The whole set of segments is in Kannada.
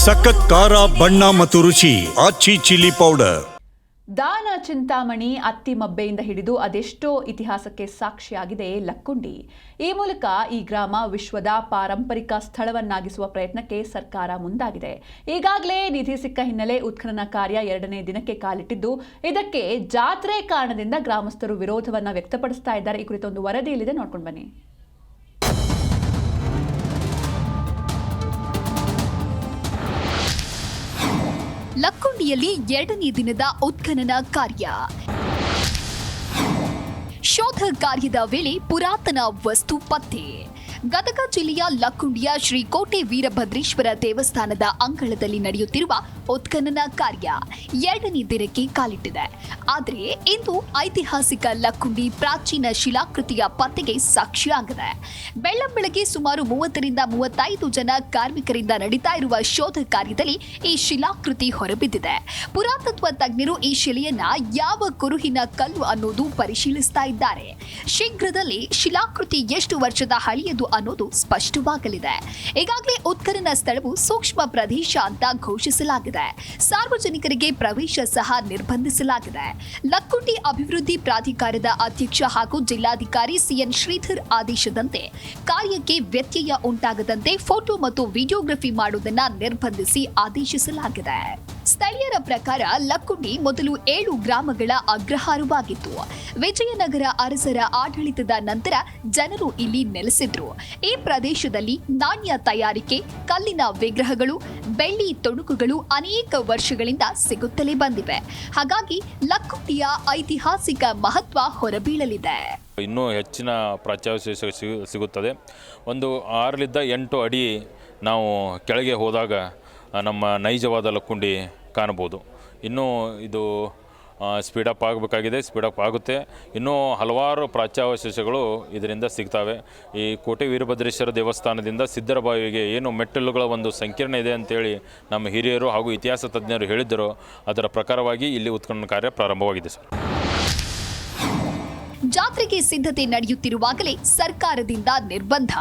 ಸಖತ್ ಖಾರ ಬಣ್ಣ ಮತ್ತು ರುಚಿ ಆಚಿ ಚಿಲ್ಲಿ ಪೌಡರ್. ದಾನ ಚಿಂತಾಮಣಿ ಅತ್ತಿಮಬ್ಬೆಯಿಂದ ಹಿಡಿದು ಅದೆಷ್ಟೋ ಇತಿಹಾಸಕ್ಕೆ ಸಾಕ್ಷಿಯಾಗಿದೆ ಲಕ್ಕುಂಡಿ. ಈ ಮೂಲಕ ಈ ಗ್ರಾಮ ವಿಶ್ವದ ಪಾರಂಪರಿಕ ಸ್ಥಳವನ್ನಾಗಿಸುವ ಪ್ರಯತ್ನಕ್ಕೆ ಸರ್ಕಾರ ಮುಂದಾಗಿದೆ. ಈಗಾಗಲೇ ನಿಧಿ ಸಿಕ್ಕ ಹಿನ್ನೆಲೆ ಉತ್ಖನನ ಕಾರ್ಯ 2ನೇ ದಿನಕ್ಕೆ ಕಾಲಿಟ್ಟಿದ್ದು, ಇದಕ್ಕೆ ಜಾತ್ರೆ ಕಾರಣದಿಂದ ಗ್ರಾಮಸ್ಥರು ವಿರೋಧವನ್ನ ವ್ಯಕ್ತಪಡಿಸ್ತಾ ಇದ್ದಾರೆ. ಈ ಕುರಿತ ಒಂದು ವರದಿ ಇಲ್ಲಿದೆ, ನೋಡ್ಕೊಂಡು ಬನ್ನಿ. ಲಕ್ಕುಂಡಿಯಲ್ಲಿ 2ನೇ ದಿನದ ಉತ್ಖನನ ಕಾರ್ಯ. ಶೋಧ ಕಾರ್ಯದ ವೇಳೆ ಪುರಾತನ ವಸ್ತು ಪತ್ತೆ. ಗದಗ ಜಿಲ್ಲೆಯ ಲಕ್ಕುಂಡಿಯ ಶ್ರೀ ಕೋಟೆ ವೀರಭದ್ರೇಶ್ವರ ದೇವಸ್ಥಾನದ ಅಂಗಳದಲ್ಲಿ ನಡೆಯುತ್ತಿರುವ ಉತ್ಖನನ ಕಾರ್ಯ 2ನೇ ದಿನಕ್ಕೆ ಕಾಲಿಟ್ಟಿದೆ. ಆದರೆ ಇಂದು ಐತಿಹಾಸಿಕ ಲಕ್ಕುಂಡಿ ಪ್ರಾಚೀನ ಶಿಲಾಕೃತಿಯ ಪತ್ತೆಗೆ ಸಾಕ್ಷಿಯಾಗಿದೆ. ಬೆಳ್ಳಂಬೆಳಗ್ಗೆ ಸುಮಾರು 30ರಿಂದ 35 ಜನ ಕಾರ್ಮಿಕರಿಂದ ನಡೀತಾ ಇರುವ ಶೋಧ ಕಾರ್ಯದಲ್ಲಿ ಈ ಶಿಲಾಕೃತಿ ಹೊರಬಿದ್ದಿದೆ. ಪುರಾತತ್ವ ತಜ್ಞರು ಈ ಶಿಲೆಯನ್ನ ಯಾವ ಕುರುಹಿನ ಕಲ್ಲು ಅನ್ನೋದು ಪರಿಶೀಲಿಸ್ತಾ ಇದ್ದಾರೆ. ಶೀಘ್ರದಲ್ಲಿ ಶಿಲಾಕೃತಿ ಎಷ್ಟು ವರ್ಷದ ಹಳೆಯದು ಅನ್ನೋದು ಸ್ಪಷ್ಟವಾಗಲಿದೆ. ಈಗಾಗಲೇ ಉತ್ಖನನ ಸ್ಥಳವು ಸೂಕ್ಷ್ಮ ಪ್ರದೇಶ ಅಂತ ಘೋಷಿಸಲಾಗಿದೆ. ಸಾರ್ವಜನಿಕರಿಗೆ ಪ್ರವೇಶ ಸಹ ನಿರ್ಬಂಧಿಸಲಾಗಿದೆ. ಲಕ್ಕುಂಡಿ ಅಭಿವೃದ್ಧಿ ಪ್ರಾಧಿಕಾರದ ಅಧ್ಯಕ್ಷ ಹಾಗೂ ಜಿಲ್ಲಾಧಿಕಾರಿ ಸಿಎನ್ ಶ್ರೀಧರ್ ಆದೇಶದಂತೆ ಕಾರ್ಯಕ್ಕೆ ವ್ಯತ್ಯಯ ಉಂಟಾಗದಂತೆ ಫೋಟೋ ಮತ್ತು ವಿಡಿಯೋಗ್ರಫಿ ಮಾಡುವುದನ್ನು ನಿರ್ಬಂಧಿಸಿ ಆದೇಶಿಸಲಾಗಿದೆ. ಸ್ಥಳೀಯರ ಪ್ರಕಾರ ಲಕ್ಕುಂಡಿ ಮೊದಲು 7 ಗ್ರಾಮಗಳ ಅಗ್ರಹಾರವಾಗಿತ್ತು. ವಿಜಯನಗರ ಅರಸರ ಆಡಳಿತದ ನಂತರ ಜನರು ಇಲ್ಲಿ ನೆಲೆಸಿದ್ರು. ಈ ಪ್ರದೇಶದಲ್ಲಿ ನಾಣ್ಯ ತಯಾರಿಕೆ, ಕಲ್ಲಿನ ವಿಗ್ರಹಗಳು, ಬೆಳ್ಳಿ ತುಣುಕುಗಳು ಅನೇಕ ವರ್ಷಗಳಿಂದ ಸಿಗುತ್ತಲೇ ಬಂದಿವೆ. ಹಾಗಾಗಿ ಲಕ್ಕುಂಡಿಯ ಐತಿಹಾಸಿಕ ಮಹತ್ವ ಹೊರಬೀಳಲಿದೆ. ಇನ್ನೂ ಹೆಚ್ಚಿನ ಪ್ರಾಚ್ಯಾವಶೇಷ ಸಿಗುತ್ತದೆ. ಒಂದು 6ರಿಂದ 8 ಅಡಿ ನಾವು ಕೆಳಗೆ ಹೋದಾಗ ನಮ್ಮ ನೈಜವಾದ ಲಕ್ಕುಂಡಿ ಕಾಣಬಹುದು. ಇನ್ನೂ ಇದು ಸ್ಪೀಡಪ್ ಆಗಬೇಕಾಗಿದೆ, ಸ್ಪೀಡಪ್ ಆಗುತ್ತೆ. ಇನ್ನೂ ಹಲವಾರು ಪ್ರಾಚ್ಯಾವಶೇಷಗಳು ಇದರಿಂದ ಸಿಗ್ತವೆ. ಈ ಕೋಟೆ ವೀರಭದ್ರೇಶ್ವರ ದೇವಸ್ಥಾನದಿಂದ ಸಿದ್ದರಬಾವಿಗೆ ಏನು ಮೆಟ್ಟಿಲುಗಳ ಒಂದು ಸಂಕೀರ್ಣ ಇದೆ ಅಂತೇಳಿ ನಮ್ಮ ಹಿರಿಯರು ಹಾಗೂ ಇತಿಹಾಸ ತಜ್ಞರು ಹೇಳಿದ್ದರು. ಅದರ ಪ್ರಕಾರವಾಗಿ ಇಲ್ಲಿ ಉತ್ಖನನ ಕಾರ್ಯ ಪ್ರಾರಂಭವಾಗಿದೆ ಸರ್. ಜಾತ್ರೆಗೆ ಸಿದ್ಧತೆ ನಡೆಯುತ್ತಿರುವಾಗಲೇ ಸರ್ಕಾರದಿಂದ ನಿರ್ಬಂಧ.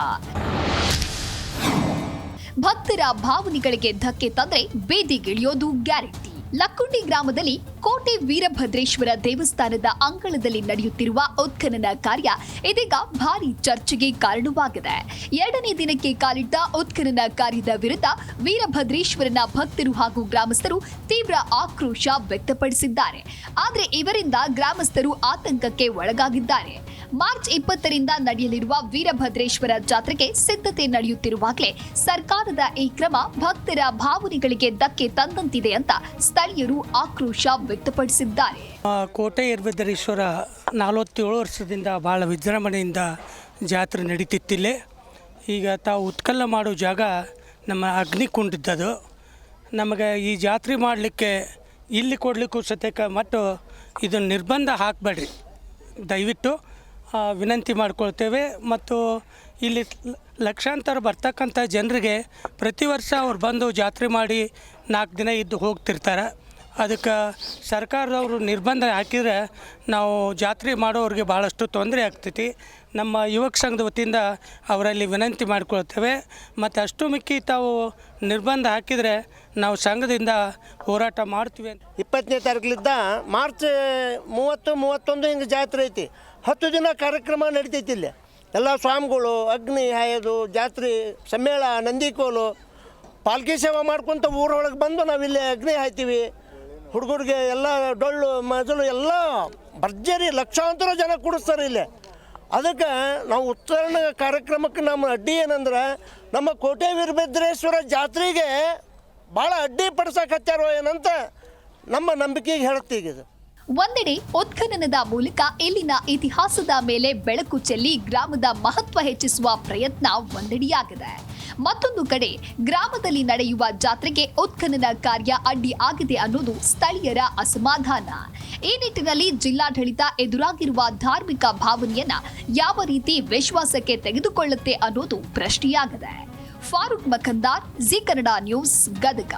ಭಕ್ತರ ಭಾವನೆಗಳಿಗೆ ಧಕ್ಕೆ ತಂದ್ರೆ ಬೀದಿಗಿಳಿಯೋದು ಗ್ಯಾರಂಟಿ. ಲಕ್ಕುಂಡಿ ಗ್ರಾಮದಲ್ಲಿ ಕೋಟೆ ವೀರಭದ್ರೇಶ್ವರ ದೇವಸ್ಥಾನದ ಅಂಗಳದಲ್ಲಿ ನಡೆಯುತ್ತಿರುವ ಉತ್ಖನನ ಕಾರ್ಯ ಇದೀಗ ಭಾರಿ ಚರ್ಚೆಗೆ ಕಾರಣವಾಗಿದೆ. 2ನೇ ದಿನಕ್ಕೆ ಕಾಲಿಟ್ಟ ಉತ್ಖನನ ಕಾರ್ಯದ ವಿರುದ್ಧ ವೀರಭದ್ರೇಶ್ವರನ ಭಕ್ತರು ಹಾಗೂ ಗ್ರಾಮಸ್ಥರು ತೀವ್ರ ಆಕ್ರೋಶ ವ್ಯಕ್ತಪಡಿಸಿದ್ದಾರೆ. ಆದರೆ ಇವರಿಂದ ಗ್ರಾಮಸ್ಥರು ಆತಂಕಕ್ಕೆ ಒಳಗಾಗಿದ್ದಾರೆ. ಮಾರ್ಚ್ 20ರಿಂದ ನಡೆಯಲಿರುವ ವೀರಭದ್ರೇಶ್ವರ ಜಾತ್ರೆಗೆ ಸಿದ್ಧತೆ ನಡೆಯುತ್ತಿರುವಾಗಲೇ ಸರ್ಕಾರದ ಈ ಕ್ರಮ ಭಕ್ತರ ಭಾವನೆಗಳಿಗೆ ಧಕ್ಕೆ ತಂದಂತಿದೆ ಅಂತ ಸ್ಥಳೀಯರು ಆಕ್ರೋಶ ವ್ಯಕ್ತಪಡಿಸಿದ್ದಾರೆ. ಕೋಟೆ ವೀರಭದ್ರೇಶ್ವರ 47 ವರ್ಷದಿಂದ ಭಾಳ ವಿಜೃಂಭಣೆಯಿಂದ ಜಾತ್ರೆ ನಡೀತಿತ್ತಿಲ್ಲೇ. ಈಗ ತಾವು ಉತ್ಕಲ್ಲ ಮಾಡೋ ಜಾಗ ನಮ್ಮ ಅಗ್ನಿಕುಂಡದ್ದು. ನಮಗೆ ಈ ಜಾತ್ರೆ ಮಾಡಲಿಕ್ಕೆ ಇಲ್ಲಿ ಕೊಡಲಿಕ್ಕೂ ಸತ್ಯಕ್ಕೆ ಮತ್ತು ಇದನ್ನು ನಿರ್ಬಂಧ ಹಾಕಬೇಡ್ರಿ, ದಯವಿಟ್ಟು ವಿನಂತಿ ಮಾಡ್ಕೊಳ್ತೇವೆ. ಮತ್ತು ಇಲ್ಲಿ ಲಕ್ಷಾಂತರ ಬರ್ತಕ್ಕಂಥ ಜನರಿಗೆ ಪ್ರತಿ ವರ್ಷ ಅವ್ರು ಬಂದು ಜಾತ್ರೆ ಮಾಡಿ 4 ದಿನ ಇದ್ದು ಹೋಗ್ತಿರ್ತಾರೆ. ಅದಕ್ಕೆ ಸರ್ಕಾರದವರು ನಿರ್ಬಂಧ ಹಾಕಿದರೆ ನಾವು ಜಾತ್ರೆ ಮಾಡೋರಿಗೆ ಭಾಳಷ್ಟು ತೊಂದರೆ ಆಗ್ತೈತಿ. ನಮ್ಮ ಯುವಕ ಸಂಘದ ವತಿಯಿಂದ ಅವರಲ್ಲಿ ವಿನಂತಿ ಮಾಡ್ಕೊಳ್ತೇವೆ. ಮತ್ತು ಅಷ್ಟು ಮಿಕ್ಕಿ ತಾವು ನಿರ್ಬಂಧ ಹಾಕಿದರೆ ನಾವು ಸಂಘದಿಂದ ಹೋರಾಟ ಮಾಡ್ತೀವಿ. 20ನೇ ತಾರೀಕಲಿದ್ದ ಮಾರ್ಚ್ 30, 31 ಹಿಂಗೆ ಜಾತ್ರೆ ಐತಿ. 10 ದಿನ ಕಾರ್ಯಕ್ರಮ ನಡೀತೈತಿ. ಇಲ್ಲಿ ಎಲ್ಲ ಸ್ವಾಮಿಗಳು ಅಗ್ನಿ ಹಾಯೋದು, ಜಾತ್ರೆ ಸಮ್ಮೇಳ, ನಂದಿಕೋಲು, ಪಾಲ್ಕಿ ಸೇವೆ ಮಾಡ್ಕೊತ ಊರೊಳಗೆ ಬಂದು ನಾವಿಲ್ಲಿ ಅಗ್ನಿ ಹಾಯ್ತೀವಿ. ಹುಡುಗರಿಗೆ ಎಲ್ಲ ಡೊಳ್ಳು ಮಜಲು ಎಲ್ಲ ಭರ್ಜರಿ ಲಕ್ಷಾಂತರ ಜನ ಕೂಡಿಸ್ತಾರೆ ಇಲ್ಲಿ. ಅದಕ್ಕೆ ನಾವು ಉತ್ಖನನ ಕಾರ್ಯಕ್ರಮಕ್ಕೆ ನಮ್ಮ ಅಡ್ಡಿ ಏನಂದ್ರೆ ನಮ್ಮ ಕೋಟೆ ವೀರಭದ್ರೇಶ್ವರ ಜಾತ್ರೆಗೆ ಭಾಳ ಅಡ್ಡಿ ಪಡಿಸಕತ್ತಾರೋ ಏನಂತ ನಮ್ಮ ನಂಬಿಕೆಗೆ ಹೇಳುತ್ತೀಗ. ಒಂದೆಡೆ ಉತ್ಖನನದ ಮೂಲಕ ಇಲ್ಲಿನ ಇತಿಹಾಸದ ಮೇಲೆ ಬೆಳಕು ಚೆಲ್ಲಿ ಗ್ರಾಮದ ಮಹತ್ವ ಹೆಚ್ಚಿಸುವ ಪ್ರಯತ್ನ ಒಂದೆಡೆಯಾಗಿದೆ. ಮತ್ತೊಂದು ಕಡೆ ಗ್ರಾಮದಲ್ಲಿ ನಡೆಯುವ ಜಾತ್ರೆಗೆ ಉತ್ಖನನ ಕಾರ್ಯ ಅಡ್ಡಿ ಆಗಿದೆ ಅನ್ನೋದು ಸ್ಥಳೀಯರ ಅಸಮಾಧಾನ. ಈ ನಿಟ್ಟಿನಲ್ಲಿ ಜಿಲ್ಲಾಡಳಿತ ಎದುರಾಗಿರುವ ಧಾರ್ಮಿಕ ಭಾವನೆಯನ್ನ ಯಾವ ರೀತಿ ವಿಶ್ವಾಸಕ್ಕೆ ತೆಗೆದುಕೊಳ್ಳುತ್ತೆ ಅನ್ನೋದು ಪ್ರಶ್ನೆಯಾಗಿದೆ. Farooq Makhandar, Zee Kannada news, Gadag.